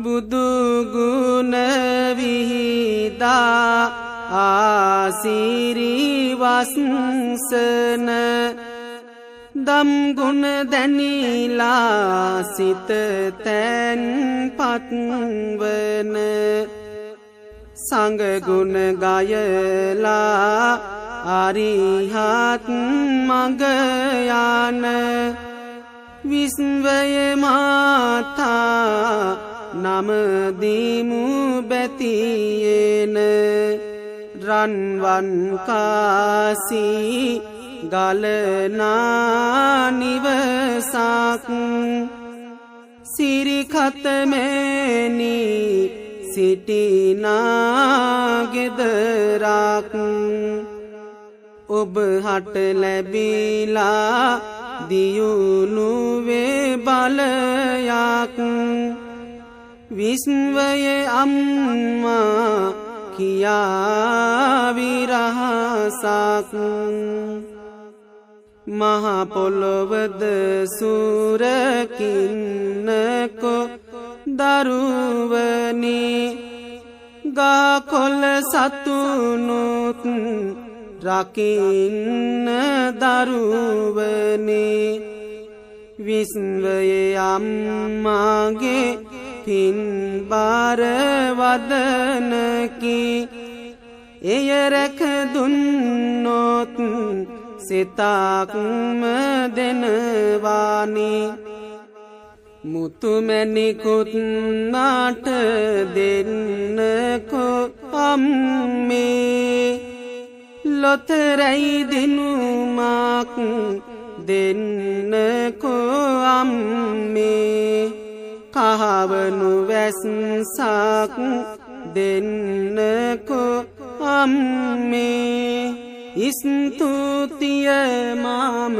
බුදු ගුණ විහිදා ආසිරි වස්සන දම් ගුණ දැනිලා සිත තැන්පත් වන සංඝ ගුණ ගයලා අරිහත් මඟ යන විස්වය මාතා නම දීමු බැතියේන රන්වන් කාසී ගලනා නිවසක් සිරිකතමෙනි සිටිනා ගෙදරක් ඔබ හට ලැබිලා දියුණු වේ බලයක් විස්වයේ අම්මා කියා විරහසක් මහ පොළොවද සූරකින්නකො දරුවනි ගා කොළ සතුනුත් රකින්න දරුවනි විස්වයේ අම්මාගේ පින්බර වදනකි එය රැක දුන්නොත් සිතක්ම දෙනවානි මුතුමැණිකුත් නාට දෙන්නකො අම්මේ ලොතරැයි දිනුමක් දෙන්නකො අම්මේ කහවනු වැස්සක් දෙන්නකො අම්මේ ස්තුතිය මම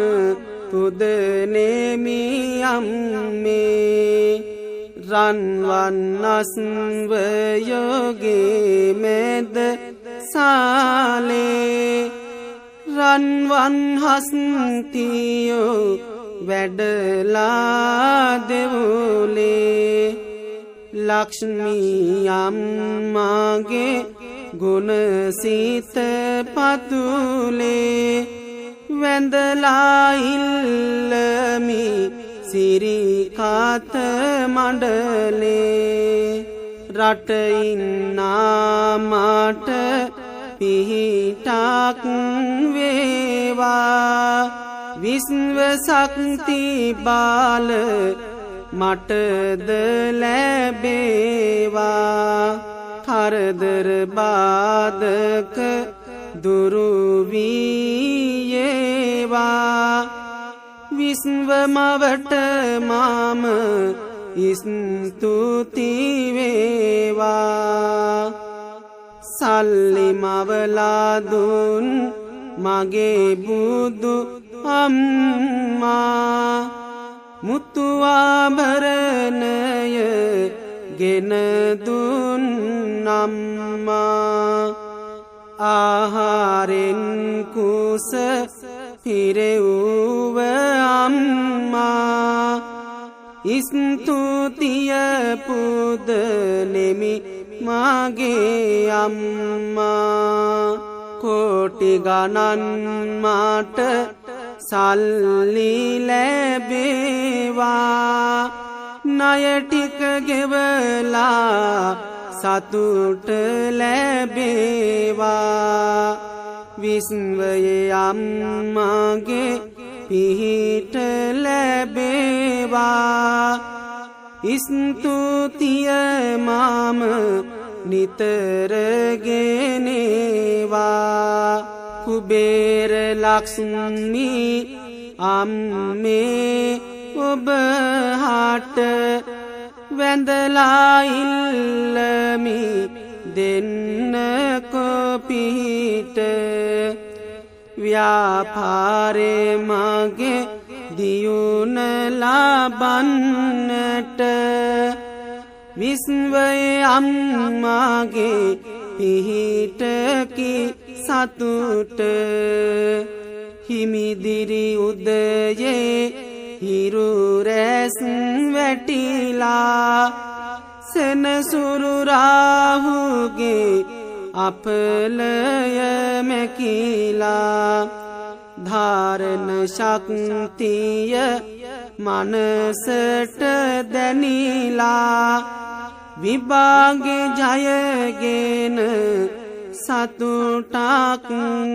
පුදනෙමි අම්මේ රන්වන් අස්වයෝගේ මැද සාලේ රන්වන් හස්තියෝ වැඩලා දෙවුලේ ලක්ෂ්මී අම්මාගේ ගුණ සිත පතුලේ වැඳලා ඉල්ලමි සිරිකාත මණ්ඩලේ රට ඉන්නා මට පිහිටක් වේවා විස්ව ශක්ති බාල මටද ලැබේවා කරදර බාධක දුරු වේවා විස්ව මවට මම ස්තුති වේවා සල්ලි මවලා දුන් මගේ බුදු අම්මා මුතු ආභරණය ගෙන දුන් අම්මා ආහාරෙන් කුස පිරෙව්ව අම්මා ස්තුතිය පුදනෙමි මාගේ අම්මා කෝටි ගණන් මාට සල්ලි ලැබේවා ණය ටික ගෙවලා සතුට ලැබේවා විස්වයේ අම්මාගේ පිහිට ලැබේවා ස්තුතිය මම නිතර ගෙනේවා කුබේර ලක්ෂ්මී අම්මේ ඔබ හට වැඳලා ඉල්ලමි දෙන්නකො පිහිට ව්‍යාපාරේ මගේ දියුණ ලබන්නට විස්වයේ අම්මාගේ පිහිටකි සතුට හිමිදිරි උදයේ හිරු රැස් වැටිලා සෙනසුරු රාහුගේ අපලය මැකිලා ධාරණ ශක්තිය මනසට දැනිලා විභාගේ ජයගෙන සතුටක්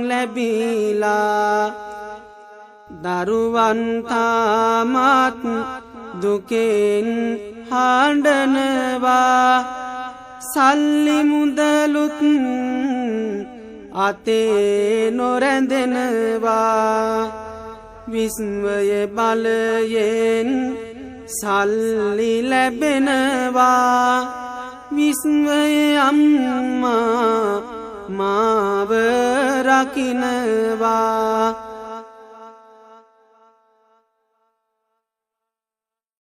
ලැබිලා දරුවන් තාමත් දුකෙන් හඬනවා සල්ලි මුදලුත් අතේ නොරැඳෙනවා විශ්වය බලයෙන් සල්ලි ලැබෙනවා විශ්වයේ අම්මා මාව රකින්නවා